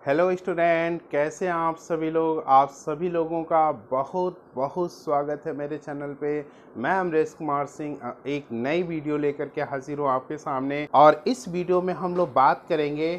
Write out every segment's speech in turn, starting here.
Hello student, कैसे हैं आप सभी लोग। आप सभी लोगों का बहुत बहुत स्वागत है मेरे चैनल पे। मैं अमरेश कुमार सिंह एक नई वीडियो लेकर के हाजिर हूँ आपके सामने। और इस वीडियो में हम लोग बात करेंगे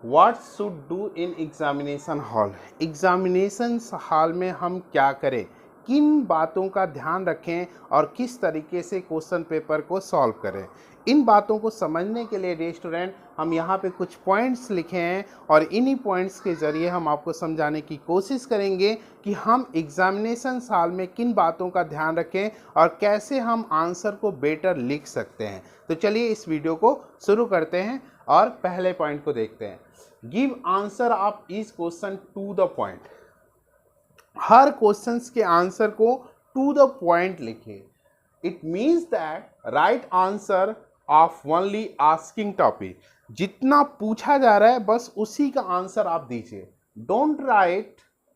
what should do in examination hall. Examination hall में हम क्या करें, किन बातों का ध्यान रखें और किस तरीके से क्वेश्चन पेपर को सॉल्व करें। इन बातों को समझने के लिए डियर स्टूडेंट हम यहाँ पे कुछ पॉइंट्स लिखे हैं और इन्हीं पॉइंट्स के ज़रिए हम आपको समझाने की कोशिश करेंगे कि हम एग्जामिनेशन साल में किन बातों का ध्यान रखें और कैसे हम आंसर को बेटर लिख सकते हैं। तो चलिए इस वीडियो को शुरू करते हैं और पहले पॉइंट को देखते हैं। Give answer of each question to the point. हर क्वेश्चंस के आंसर को टू द पॉइंट लिखिए। It means that right answer of only asking topic. जितना पूछा जा रहा है बस उसी का आंसर आप दीजिए। Don't write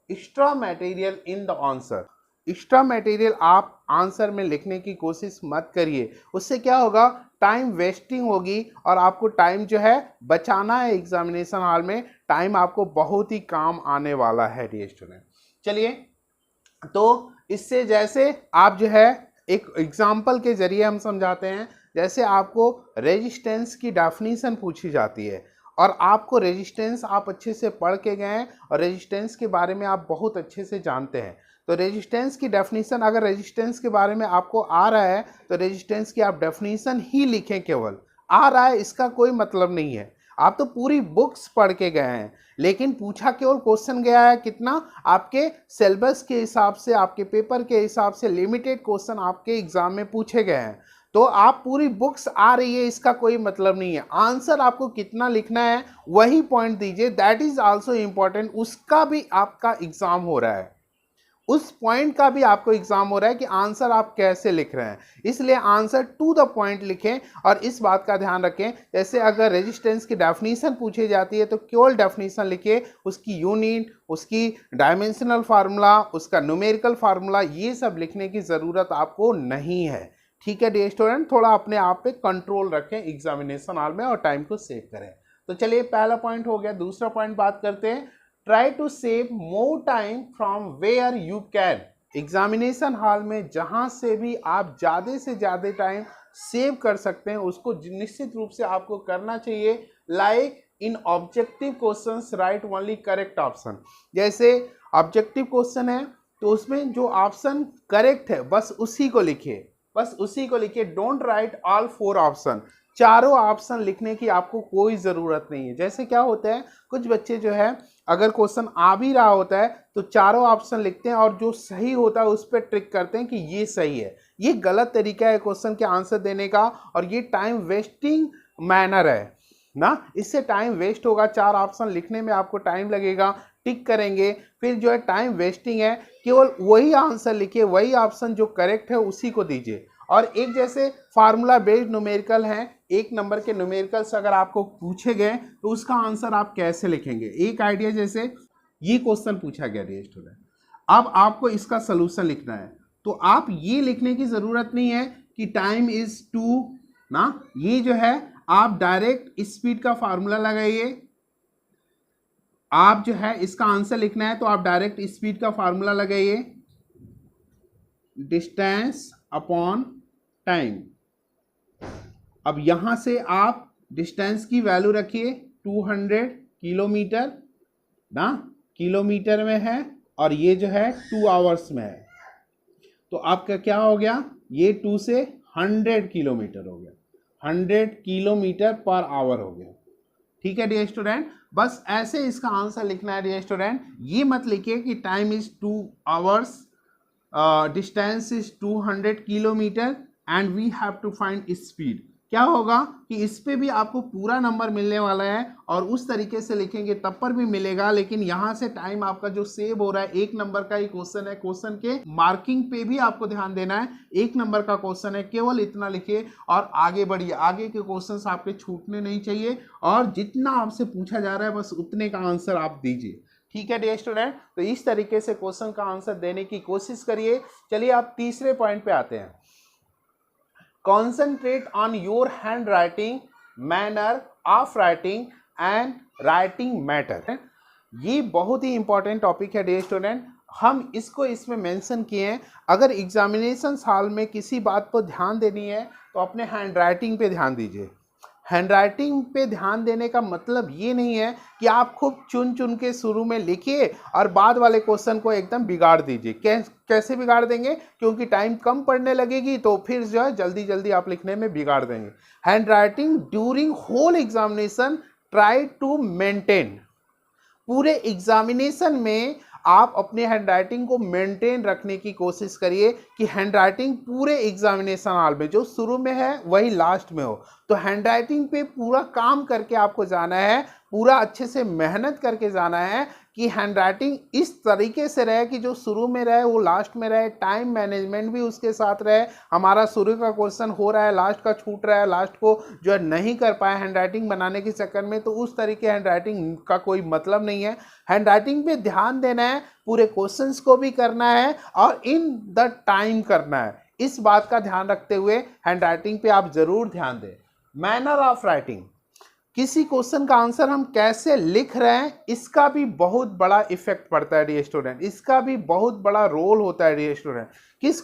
extra material in the answer. Extra material आप आंसर में लिखने की कोशिश मत करिए। उससे क्या होगा, टाइम वेस्टिंग होगी और आपको टाइम जो है बचाना है। एग्जामिनेशन हॉल में टाइम आपको बहुत ही काम आने वाला है डियर स्टूडेंट। चलिए, तो इससे जैसे आप जो है एक एग्जाम्पल के जरिए हम समझाते हैं। जैसे आपको रेजिस्टेंस की डेफिनेशन पूछी जाती है और आपको रेजिस्टेंस आप अच्छे से पढ़ के गए हैं और रेजिस्टेंस के बारे में आप बहुत अच्छे से जानते हैं। तो रेजिस्टेंस की डेफिनेशन, अगर रेजिस्टेंस के बारे में आपको आ रहा है तो रेजिस्टेंस की आप डेफिनेशन ही लिखें। केवल आ रहा है इसका कोई मतलब नहीं है। आप तो पूरी बुक्स पढ़ के गए हैं, लेकिन पूछा केवल क्वेश्चन गया है कितना, आपके सिलेबस के हिसाब से, आपके पेपर के हिसाब से लिमिटेड क्वेश्चन आपके एग्जाम में पूछे गए हैं। तो आप पूरी बुक्स आ रही है इसका कोई मतलब नहीं है। आंसर आपको कितना लिखना है वही पॉइंट दीजिए, दैट इज आल्सो इम्पॉर्टेंट। उसका भी आपका एग्जाम हो रहा है, उस पॉइंट का भी आपको एग्जाम हो रहा है कि आंसर आप कैसे लिख रहे हैं। इसलिए आंसर टू द पॉइंट लिखें और इस बात का ध्यान रखें। जैसे अगर रेजिस्टेंस की डेफिनेशन पूछी जाती है तो केवल डेफिनेशन लिखिए, उसकी यूनिट, उसकी डायमेंशनल फार्मूला, उसका न्यूमेरिकल फार्मूला, ये सब लिखने की ज़रूरत आपको नहीं है। ठीक है डियर स्टूडेंट, थोड़ा अपने आप पे कंट्रोल रखें एग्जामिनेशन हॉल में और टाइम को सेव करें। तो चलिए, पहला पॉइंट हो गया। दूसरा पॉइंट बात करते हैं। Try to save more time from where you can. Examination hall में जहां से भी आप ज़्यादा से ज़्यादा टाइम सेव कर सकते हैं उसको निश्चित रूप से आपको करना चाहिए। Like in objective questions right only correct option. जैसे ऑब्जेक्टिव क्वेश्चन है तो उसमें जो ऑप्शन करेक्ट है बस उसी को लिखिए, बस उसी को लिखिए। Don't write all four option. चारों ऑप्शन लिखने की आपको कोई ज़रूरत नहीं है। जैसे क्या होता है, कुछ बच्चे जो है अगर क्वेश्चन आ भी रहा होता है तो चारों ऑप्शन लिखते हैं और जो सही होता है उस पर ट्रिक करते हैं कि ये सही है। ये गलत तरीका है क्वेश्चन के आंसर देने का और ये टाइम वेस्टिंग मैनर है ना। इससे टाइम वेस्ट होगा, चार ऑप्शन लिखने में आपको टाइम लगेगा, टिक करेंगे, फिर जो है टाइम वेस्टिंग है। केवल वही आंसर लिखिए, वही ऑप्शन जो करेक्ट है उसी को दीजिए। और एक जैसे फार्मूला बेस्ड न्यूमेरिकल हैं, एक नंबर के न्यूमेरिकल्स अगर आपको पूछे गए तो उसका आंसर आप कैसे लिखेंगे। एक आइडिया, जैसे ये क्वेश्चन पूछा गया डियर स्टूडेंट, अब आपको इसका सोल्यूशन लिखना है तो आप ये लिखने की जरूरत नहीं है कि टाइम इज टू ना। ये जो है आप डायरेक्ट स्पीड का फार्मूला लगाइए। आप जो है इसका आंसर लिखना है तो आप डायरेक्ट स्पीड का फार्मूला लगाइए, डिस्टेंस अपॉन टाइम। अब यहां से आप डिस्टेंस की वैल्यू रखिए 200 किलोमीटर ना, किलोमीटर में है और ये जो है 2 आवर्स में है। तो आपका क्या हो गया, ये 2 से 100 किलोमीटर हो गया, 100 किलोमीटर पर आवर हो गया। ठीक है डियर स्टूडेंट, बस ऐसे इसका आंसर लिखना है डियर स्टूडेंट। ये मत लिखिए कि time is 2 hours, distance is 200 kilometre and we have to find speed. क्या होगा कि इस पे भी आपको पूरा नंबर मिलने वाला है और उस तरीके से लिखेंगे तब पर भी मिलेगा, लेकिन यहाँ से टाइम आपका जो सेव हो रहा है, एक नंबर का ही क्वेश्चन है, क्वेश्चन के मार्किंग पे भी आपको ध्यान देना है। एक नंबर का क्वेश्चन है, केवल इतना लिखिए और आगे बढ़िए। आगे के क्वेश्चंस आपके छूटने नहीं चाहिए और जितना आपसे पूछा जा रहा है बस उतने का आंसर आप दीजिए। ठीक है डियर स्टूडेंट, तो इस तरीके से क्वेश्चन का आंसर देने की कोशिश करिए। चलिए आप तीसरे पॉइंट पे आते हैं। Concentrate on your handwriting, manner of writing and writing matter. ये बहुत ही इंपॉर्टेंट टॉपिक है डियर स्टूडेंट, हम इसको इसमें मेंशन किए हैं। अगर एग्जामिनेशन हॉल में किसी बात पर ध्यान देनी है तो अपने हैंड राइटिंग पे ध्यान दीजिए। हैंड राइटिंग पे ध्यान देने का मतलब ये नहीं है कि आप खूब चुन चुन के शुरू में लिखिए और बाद वाले क्वेश्चन को एकदम बिगाड़ दीजिए। कैसे बिगाड़ देंगे? क्योंकि टाइम कम पड़ने लगेगी तो फिर जो है जल्दी जल्दी आप लिखने में बिगाड़ देंगे। Handwriting during whole examination try to maintain, पूरे एग्जामिनेशन में आप अपने हैंडराइटिंग को मेंटेन रखने की कोशिश करिए कि हैंडराइटिंग पूरे एग्जामिनेशन हॉल में जो शुरू में है वही लास्ट में हो। तो हैंडराइटिंग पे पूरा काम करके आपको जाना है, पूरा अच्छे से मेहनत करके जाना है कि हैंडराइटिंग इस तरीके से रहे कि जो शुरू में रहे वो लास्ट में रहे, टाइम मैनेजमेंट भी उसके साथ रहे। हमारा शुरू का क्वेश्चन हो रहा है, लास्ट का छूट रहा है, लास्ट को जो है नहीं कर पाए हैंडराइटिंग बनाने के चक्कर में, तो उस तरीके हैंडराइटिंग का कोई मतलब नहीं है। हैंडराइटिंग पे ध्यान देना है, पूरे क्वेश्चंस को भी करना है और इन द टाइम करना है। इस बात का ध्यान रखते हुए हैंडराइटिंग पे आप जरूर ध्यान दें। मैनर ऑफ राइटिंग, किसी क्वेश्चन का आंसर हम कैसे लिख रहे हैं इसका भी बहुत बड़ा इफेक्ट पड़ता है डियर स्टूडेंट, इसका भी बहुत बड़ा रोल होता है डियर स्टूडेंट। किसी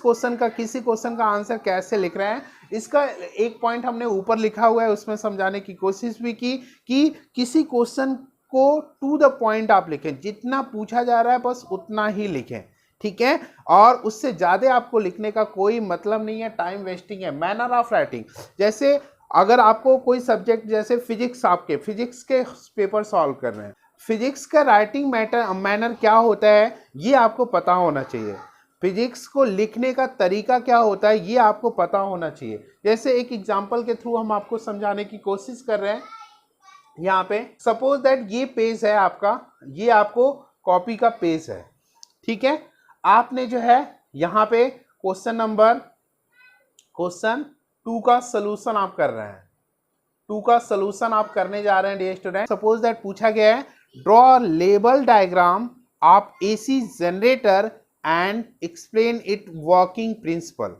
क्वेश्चन का आंसर कैसे लिख रहे हैं, इसका एक पॉइंट हमने ऊपर लिखा हुआ है, उसमें समझाने की कोशिश भी की कि किसी क्वेश्चन को टू द पॉइंट आप लिखें, जितना पूछा जा रहा है बस उतना ही लिखें, ठीक है, और उससे ज़्यादा आपको लिखने का कोई मतलब नहीं है, टाइम वेस्टिंग है। मैनर ऑफ राइटिंग, जैसे अगर आपको कोई सब्जेक्ट जैसे फिजिक्स, आपके फिजिक्स के पेपर सॉल्व कर रहे हैं, फिजिक्स का राइटिंग मैनर क्या होता है ये आपको पता होना चाहिए। फिजिक्स को लिखने का तरीका क्या होता है ये आपको पता होना चाहिए। जैसे एक एग्जांपल के थ्रू हम आपको समझाने की कोशिश कर रहे हैं। यहाँ पे सपोज दैट ये पेज है आपका, ये आपको कॉपी का पेज है, ठीक है। आपने जो है यहाँ पे क्वेश्चन 2 का सोल्यूशन आप कर रहे हैं, 2 का सोल्यूशन आप करने जा रहे हैं डियर स्टूडेंट। सपोज दैट पूछा गया है draw label diagram of AC generator and explain it working principle,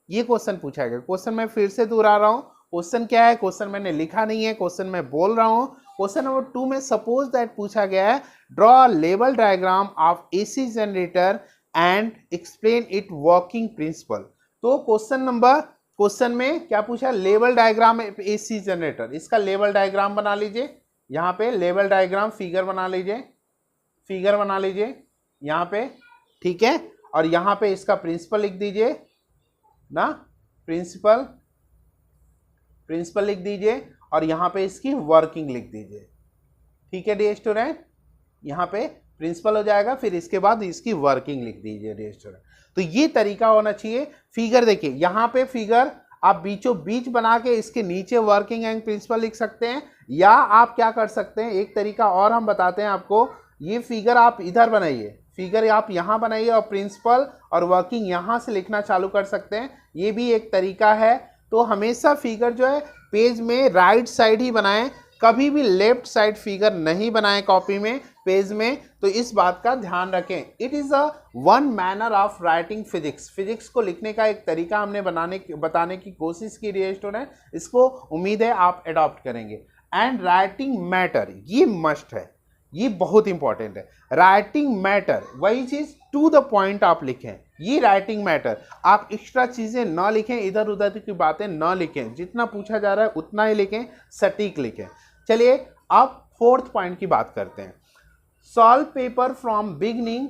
ये क्वेश्चन पूछा गया। क्वेश्चन मैं फिर से दोहरा रहा हूँ, क्वेश्चन क्या है, क्वेश्चन मैंने लिखा नहीं है, क्वेश्चन मैं बोल रहा हूँ। क्वेश्चन नंबर 2 में सपोज दैट पूछा गया है draw label diagram of AC generator and explain it working principle. तो क्वेश्चन में क्या पूछा, लेवल डायग्राम एसी जनरेटर, इसका लेवल डायग्राम बना लीजिए। यहाँ पे लेवल डायग्राम फिगर बना लीजिए यहाँ पे, ठीक है, और यहाँ पे इसका प्रिंसिपल लिख दीजिए ना, प्रिंसिपल लिख दीजिए और यहाँ पे इसकी वर्किंग लिख दीजिए, ठीक है डियर स्टूडेंट। यहाँ पे प्रिंसिपल हो जाएगा, फिर इसके बाद इसकी वर्किंग लिख दीजिए डियर स्टूडेंट। तो ये तरीका होना चाहिए। फिगर देखिए, यहाँ पे फिगर आप बीचों बीच बना के इसके नीचे वर्किंग एंड प्रिंसिपल लिख सकते हैं, या आप क्या कर सकते हैं, एक तरीका और हम बताते हैं आपको। ये फिगर आप इधर बनाइए, फिगर आप यहाँ बनाइए और प्रिंसिपल और वर्किंग यहाँ से लिखना चालू कर सकते हैं, ये भी एक तरीका है। तो हमेशा फिगर जो है पेज में राइट साइड ही बनाएं, कभी भी लेफ्ट साइड फिगर नहीं बनाएं कॉपी में, पेज में। तो इस बात का ध्यान रखें। It is a one manner of writing physics को लिखने का एक तरीका हमने बताने की कोशिश की डियर स्टूडेंट, इसको उम्मीद है आप अडॉप्ट करेंगे। एंड राइटिंग मैटर, ये मस्ट है, ये बहुत इंपॉर्टेंट है। राइटिंग मैटर, वही चीज टू द पॉइंट आप लिखें, ये राइटिंग मैटर। आप एक्स्ट्रा चीजें ना लिखें, इधर उधर की बातें ना लिखें, जितना पूछा जा रहा है उतना ही लिखें, सटीक लिखें। चलिए अब 4th पॉइंट की बात करते हैं। Solve paper from beginning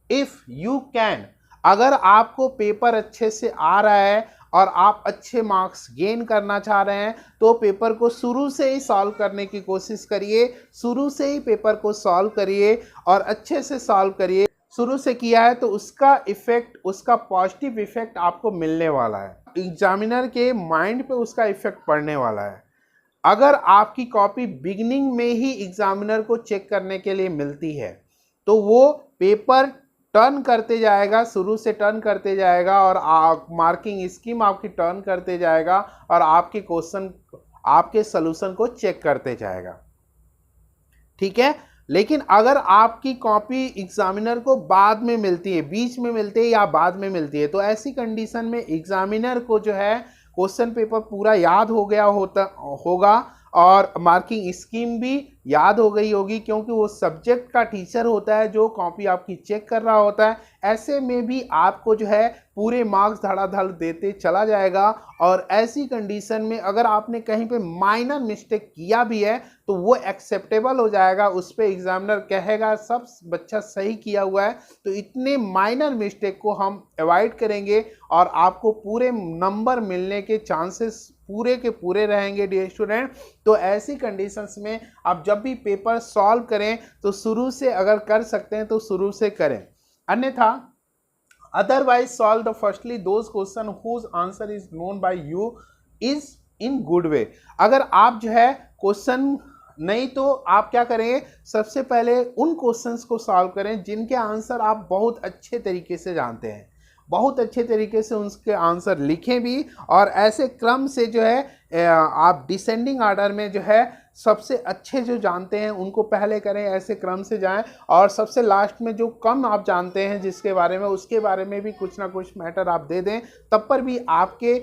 if you can, अगर आपको पेपर अच्छे से आ रहा है और आप अच्छे मार्क्स गेन करना चाह रहे हैं तो पेपर को शुरू से ही सॉल्व करने की कोशिश करिए, शुरू से ही पेपर को सॉल्व करिए और अच्छे से सॉल्व करिए। शुरू से किया है तो उसका इफेक्ट, उसका पॉजिटिव इफेक्ट आपको मिलने वाला है, एग्जामिनर के माइंड पे उसका इफेक्ट पड़ने वाला है। अगर आपकी कॉपी बिगिनिंग में ही एग्जामिनर को चेक करने के लिए मिलती है तो वो पेपर टर्न करते जाएगा, शुरू से टर्न करते जाएगा और मार्किंग स्कीम आपकी टर्न करते जाएगा और आपके क्वेश्चन, आपके सॉल्यूशन को चेक करते जाएगा, ठीक है। लेकिन अगर आपकी कॉपी एग्जामिनर को बाद में मिलती है, बीच में मिलती है या बाद में मिलती है, तो ऐसी कंडीशन में एग्जामिनर को जो है क्वेश्चन पेपर पूरा याद हो गया होगा और मार्किंग स्कीम भी याद हो गई होगी, क्योंकि वो सब्जेक्ट का टीचर होता है जो कॉपी आपकी चेक कर रहा होता है। ऐसे में भी आपको जो है पूरे मार्क्स धड़ाधड़ देते चला जाएगा। और ऐसी कंडीशन में अगर आपने कहीं पे माइनर मिस्टेक किया भी है तो वो एक्सेप्टेबल हो जाएगा, उस पर एग्जामिनर कहेगा सब बच्चा सही किया हुआ है। तो इतने माइनर मिस्टेक को हम अवॉइड करेंगे और आपको पूरे नंबर मिलने के चांसेस पूरे के पूरे रहेंगे डियर स्टूडेंट। तो ऐसी कंडीशंस में आप जब भी पेपर सॉल्व करें तो शुरू से अगर कर सकते हैं तो शुरू से करें, अन्यथा otherwise solve the firstly those question whose answer is known by you is in good way। अगर आप जो है क्वेश्चन नहीं तो आप क्या करेंगे, सबसे पहले उन क्वेश्चंस को सॉल्व करें जिनके आंसर आप बहुत अच्छे तरीके से जानते हैं, बहुत अच्छे तरीके से उसके आंसर लिखें भी। और ऐसे क्रम से जो है आप डिसेंडिंग ऑर्डर में जो है सबसे अच्छे जो जानते हैं उनको पहले करें, ऐसे क्रम से जाएं। और सबसे लास्ट में जो कम आप जानते हैं जिसके बारे में, उसके बारे में भी कुछ ना कुछ मैटर आप दे दें, तब पर भी आपके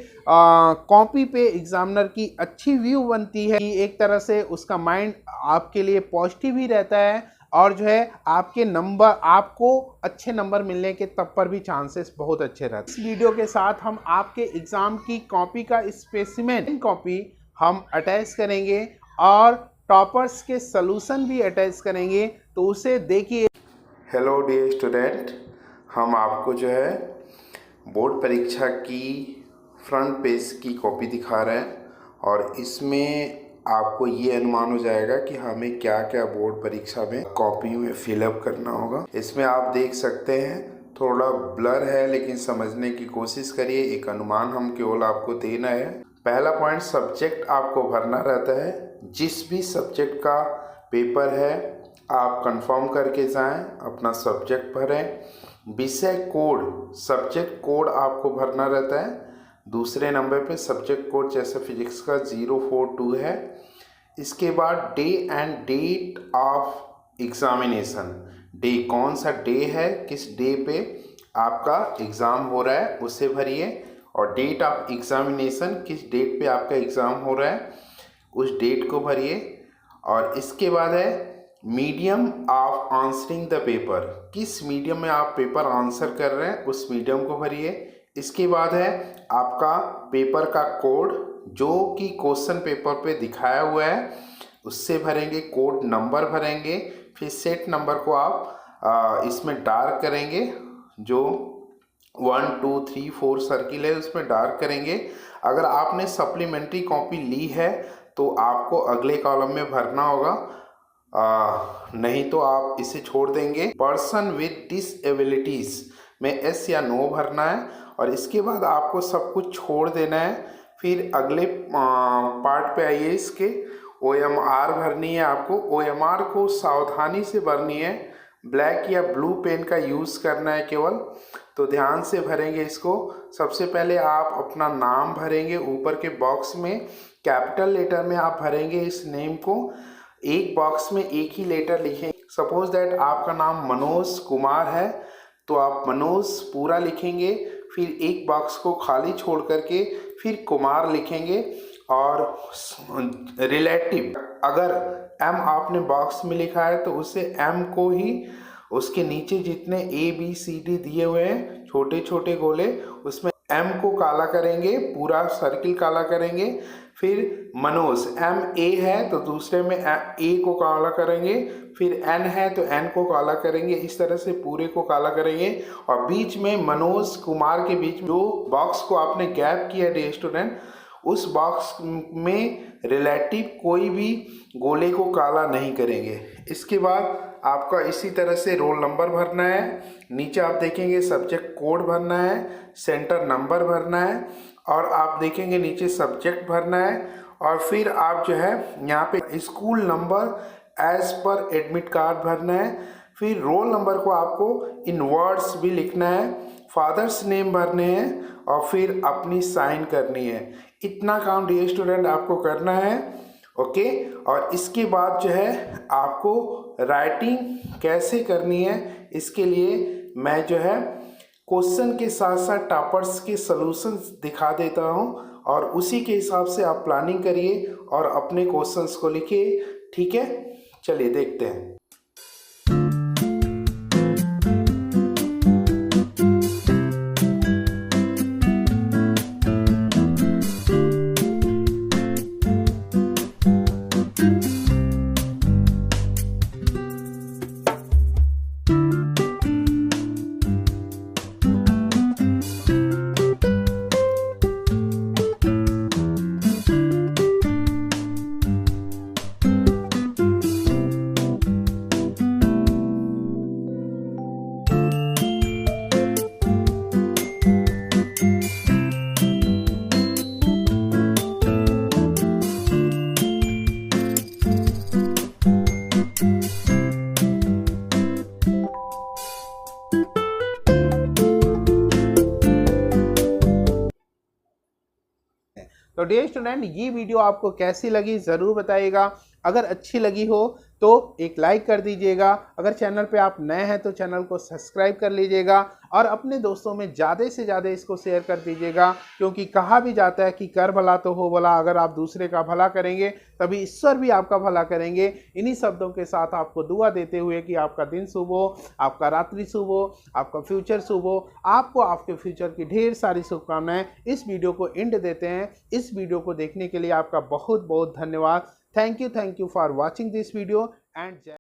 कॉपी पे एग्जामिनर की अच्छी व्यू बनती है कि एक तरह से उसका माइंड आपके लिए पॉजिटिव ही रहता है और जो है आपके नंबर, आपको अच्छे नंबर मिलने के तब पर भी चांसेस बहुत अच्छे रहते हैं। इस वीडियो के साथ हम आपके एग्ज़ाम की कॉपी का स्पेसिमेन कॉपी हम अटैच करेंगे और टॉपर्स के सलूशन भी अटैच करेंगे, तो उसे देखिए। हेलो डियर स्टूडेंट, हम आपको जो है बोर्ड परीक्षा की फ्रंट पेज की कॉपी दिखा रहे हैं और इसमें आपको ये अनुमान हो जाएगा कि हमें क्या क्या बोर्ड परीक्षा में कॉपी में फिलअप करना होगा। इसमें आप देख सकते हैं थोड़ा ब्लर है, लेकिन समझने की कोशिश करिए। एक अनुमान हम केवल आपको देना है। पहला पॉइंट, सब्जेक्ट आपको भरना रहता है। जिस भी सब्जेक्ट का पेपर है आप कंफर्म करके जाएं, अपना सब्जेक्ट भरें। विषय कोड, सब्जेक्ट कोड आपको भरना रहता है। दूसरे नंबर पे सब्जेक्ट कोड जैसे फिजिक्स का 042 है। इसके बाद day and date of examination, day कौन सा डे है, किस डे पे आपका एग्ज़ाम हो रहा है उसे भरिए। और डेट ऑफ एग्जामिनेशन, किस डेट पे आपका एग्ज़ाम हो रहा है उस डेट को भरिए। और इसके बाद है medium of answering the paper, किस मीडियम में आप पेपर आंसर कर रहे हैं उस मीडियम को भरिए। इसके बाद है आपका पेपर का कोड, जो कि क्वेश्चन पेपर पे दिखाया हुआ है उससे भरेंगे, कोड नंबर भरेंगे। फिर सेट नंबर को आप इसमें डार्क करेंगे, जो 1 2 3 4 सर्किल है उसमें डार्क करेंगे। अगर आपने सप्लीमेंट्री कॉपी ली है तो आपको अगले कॉलम में भरना होगा, नहीं तो आप इसे छोड़ देंगे। पर्सन विद डिसएबिलिटीज़ में एस या नो भरना है और इसके बाद आपको सब कुछ छोड़ देना है। फिर अगले पार्ट पे आइए, इसके OMR भरनी है आपको। OMR को सावधानी से भरनी है, ब्लैक या ब्लू पेन का यूज़ करना है केवल, तो ध्यान से भरेंगे इसको। सबसे पहले आप अपना नाम भरेंगे, ऊपर के बॉक्स में कैपिटल लेटर में आप भरेंगे इस नेम को। एक बॉक्स में एक ही लेटर लिखेंगे। सपोज दैट आपका नाम मनोज कुमार है तो आप मनोज पूरा लिखेंगे, फिर एक बॉक्स को खाली छोड़ करके फिर कुमार लिखेंगे। और रिलेटिव, अगर M आपने बॉक्स में लिखा है तो उसे M को ही उसके नीचे जितने ABCD दिए हुए हैं छोटे छोटे गोले, उसमें M को काला करेंगे, पूरा सर्किल काला करेंगे। फिर मनोज MA है तो दूसरे में A को काला करेंगे, फिर N है तो N को काला करेंगे, इस तरह से पूरे को काला करेंगे। और बीच में मनोज कुमार के बीच जो बॉक्स को आपने गैप किया डियर स्टूडेंट, उस बॉक्स में रिलेटिव कोई भी गोले को काला नहीं करेंगे। इसके बाद आपका इसी तरह से रोल नंबर भरना है, नीचे आप देखेंगे सब्जेक्ट कोड भरना है, सेंटर नंबर भरना है और आप देखेंगे नीचे सब्जेक्ट भरना है। और फिर आप जो है यहाँ पे school number as per admit card भरना है। फिर रोल नंबर को आपको इन वर्ड्स भी लिखना है, फादर्स नेम भरने हैं और फिर अपनी साइन करनी है। इतना काम डियर स्टूडेंट आपको करना है, ओके। और इसके बाद जो है आपको राइटिंग कैसे करनी है, इसके लिए मैं जो है क्वेश्चन के साथ साथ टॉपर्स के सॉल्यूशंस दिखा देता हूँ और उसी के हिसाब से आप प्लानिंग करिए और अपने क्वेश्चंस को लिखिए। ठीक है, चलिए देखते हैं। तो डियर स्टूडेंट, ये वीडियो आपको कैसी लगी ज़रूर बताइएगा। अगर अच्छी लगी हो तो एक लाइक कर दीजिएगा। अगर चैनल पे आप नए हैं तो चैनल को सब्सक्राइब कर लीजिएगा और अपने दोस्तों में ज़्यादा से ज़्यादा इसको शेयर कर दीजिएगा, क्योंकि कहा भी जाता है कि कर भला तो हो भला। अगर आप दूसरे का भला करेंगे तभी ईश्वर भी आपका भला करेंगे। इन्हीं शब्दों के साथ आपको दुआ देते हुए कि आपका दिन शुभ हो, आपका रात्रि शुभ हो, आपका फ्यूचर शुभ हो, आपको आपके फ्यूचर की ढेर सारी शुभकामनाएं। इस वीडियो को एंड देते हैं। इस वीडियो को देखने के लिए आपका बहुत बहुत धन्यवाद। Thank you for watching this video and